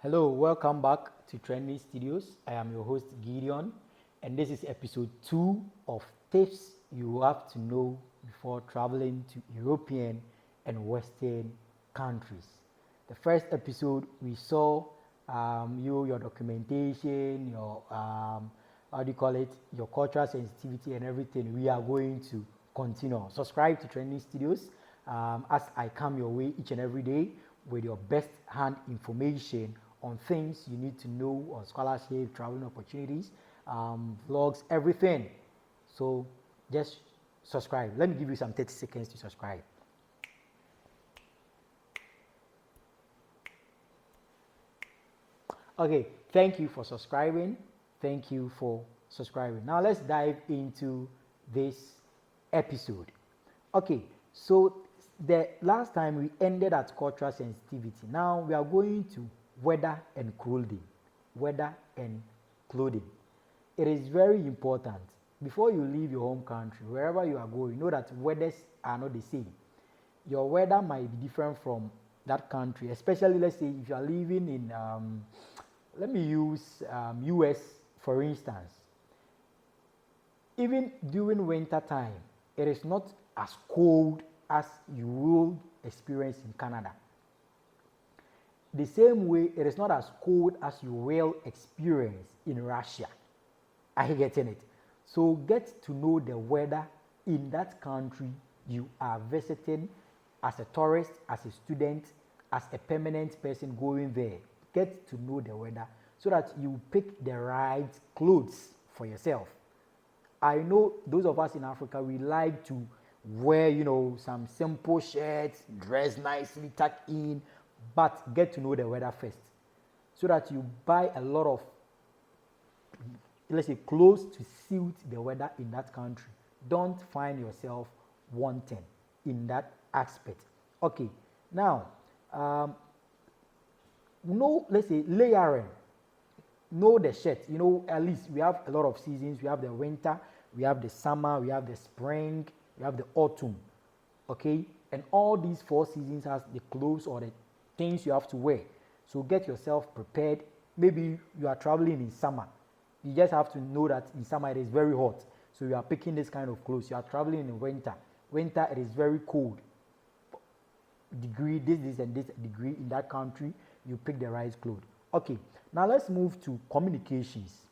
Hello, welcome back to Trendy Studios. I am your host Gideon, and this is episode 2 of tips you have to know before traveling to European and Western countries. The first episode we saw your documentation, your how do you call it, your cultural sensitivity and everything. We are going to continue. Subscribe to Trending Studios as I come your way each and every day with your best hand information on things you need to know on scholarship, traveling opportunities, vlogs, everything. So just subscribe. Let me give you some 30 seconds to subscribe. Okay, thank you for subscribing. Thank you for subscribing. Now let's dive into this episode. Okay, so the last time we ended at cultural sensitivity. Now we are going to weather and clothing. Weather and clothing. It is very important. Before you leave your home country, wherever you are going, know that weathers are not the same. Your weather might be different from that country, especially let's say if you are living in, let me use US for instance. Even during winter time, it is not as cold as you will experience in Canada. The same way, it is not as cold as you will experience in Russia. Are you getting it? So get to know the weather in that country you are visiting as a tourist, as a student, as a permanent person going there. Get to know the weather so that you pick the right clothes for yourself. I know those of us in Africa, we like to wear, some simple shirts, dress nicely, tuck in, but get to know the weather first so that you buy a lot of, let's say, clothes to suit the weather in that country. Don't find yourself wanting in that aspect. Okay, now, let's say layering. Know the shirt. At least we have a lot of seasons. We have the winter, we have the summer, we have the spring, we have the autumn. Okay, and all these 4 seasons has the clothes or the things you have to wear. So get yourself prepared. Maybe you are traveling in summer. You just have to know that in summer it is very hot. So you are picking this kind of clothes. You are traveling in winter. Winter it is very cold. Degree this and this degree in that country. You pick the right clothes. Okay, now let's move to communications.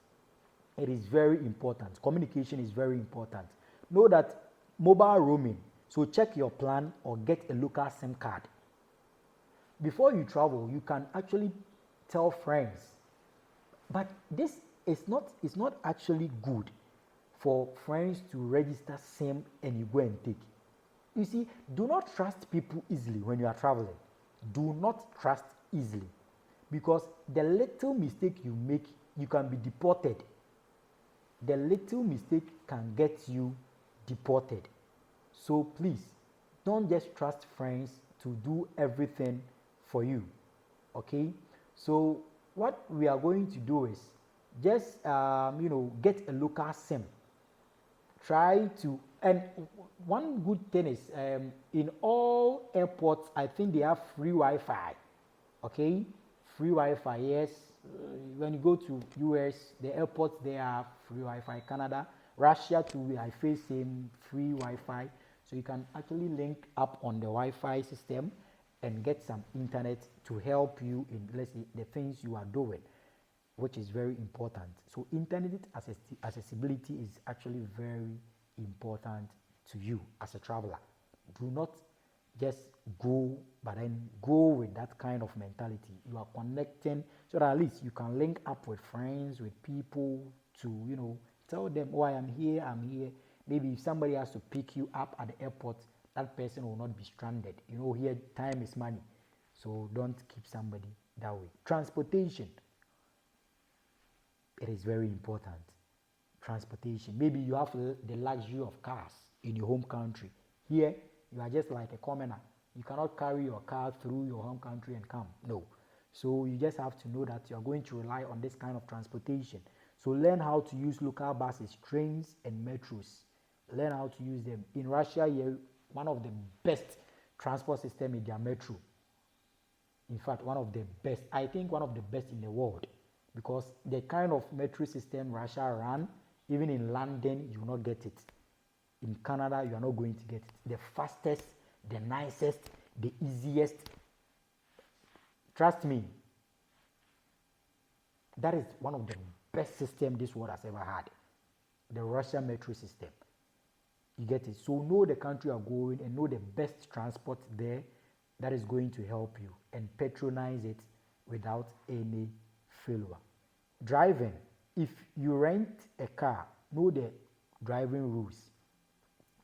It is very important. Communication is very important. Know that mobile roaming. So check your plan or get a local SIM card. Before you travel, you can actually tell friends. But this is not actually good for friends to register SIM and you go and take. You see, do not trust people easily when you are traveling. Do not trust easily. Because the little mistake you make, you can be deported. The little mistake can get you deported. So please, don't just trust friends to do everything for you. Okay? So what we are going to do is just get a local SIM. Try to, and one good thing is in all airports, I think they have free Wi-Fi. Okay? Free Wi-Fi, yes. When you go to US, the airports they have free Wi-Fi. Canada, Russia too, I face same free Wi-Fi. So you can actually link up on the Wi-Fi system and get some internet to help you in, let's say, the things you are doing, which is very important. So internet accessibility is actually very important to you as a traveler. Do not just go, but then go with that kind of mentality. You are connecting so that at least you can link up with friends, with people to, tell them, oh, I'm here. Maybe if somebody has to pick you up at the airport, that person will not be stranded. Here time is money. So don't keep somebody that way. Transportation. It is very important. Transportation. Maybe you have the luxury of cars in your home country. Here, you are just like a commoner. You cannot carry your car through your home country and come. No. So you just have to know that you are going to rely on this kind of transportation. So learn how to use local buses, trains, and metros. Learn how to use them. In Russia, one of the best transport system is their metro. In fact, one of the best, I think one of the best in the world, because the kind of metro system Russia ran, even in London, you will not get it. In Canada, you are not going to get it. The fastest, the nicest, the easiest. Trust me, that is one of the best systems this world has ever had. The Russian metro system. You get it? So know the country you are going and know the best transport there that is going to help you, and patronize it without any failure. Driving. If you rent a car, know the driving rules.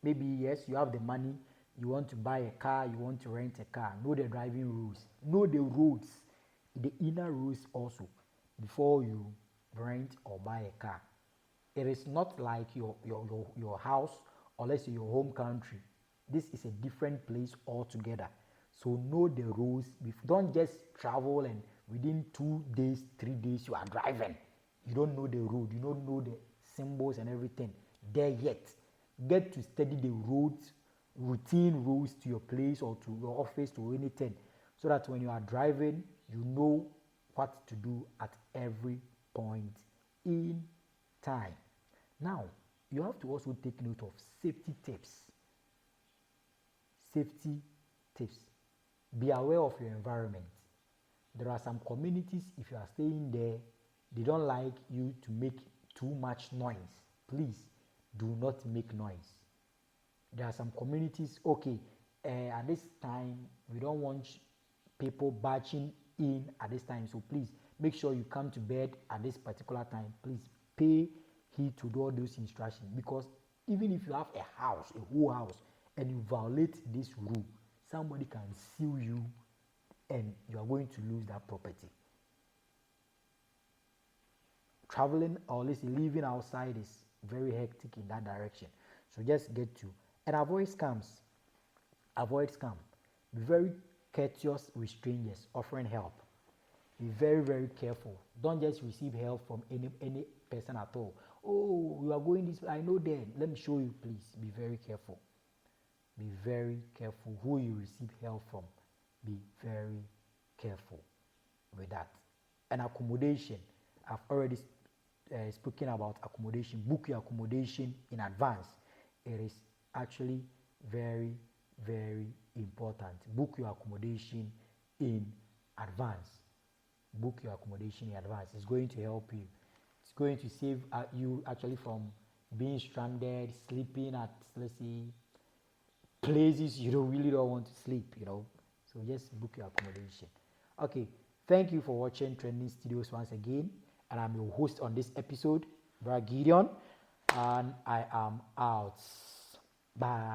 Maybe yes, you have the money, you want to buy a car, you want to rent a car. Know the driving rules. Know the roads, the inner rules also, before you rent or buy a car. It is not like your house, or let's say your home country. This is a different place altogether. So know the rules. Don't just travel and within 2 days, 3 days you are driving. You don't know the road. You don't know the symbols and everything there yet. Get to study the roads, routine rules to your place or to your office or anything, so that when you are driving, you know what to do at every point in time. Now, you have to also take note of safety tips. Safety tips. Be aware of your environment. There are some communities, if you are staying there, they don't like you to make too much noise. Please do not make noise. There are some communities, okay, at this time, we don't want people barging in at this time. So please make sure you come to bed at this particular time. Please pay heed to all those instructions, because even if you have a house, a whole house, and you violate this rule, somebody can sue you and you are going to lose that property. Traveling or living outside is very hectic in that direction. So just get to, and avoid scams. Avoid scam. Be very courteous with strangers offering help. Be very, very careful. Don't just receive help from any person at all. Oh, you are going this way. I know them. Let me show you, please. Be very careful. Be very careful who you receive help from. Be very careful with that. And accommodation. I've already spoken about accommodation. Book your accommodation in advance. It is actually very, very important. Book your accommodation in advance. Book your accommodation in advance. It's going to help you. It's going to save you actually from being stranded, sleeping at, let's say, places you really don't want to sleep, So just book your accommodation. Okay, thank you for watching Trending Studios once again. And I'm your host on this episode, Brad Gideon. And I am out. Bye.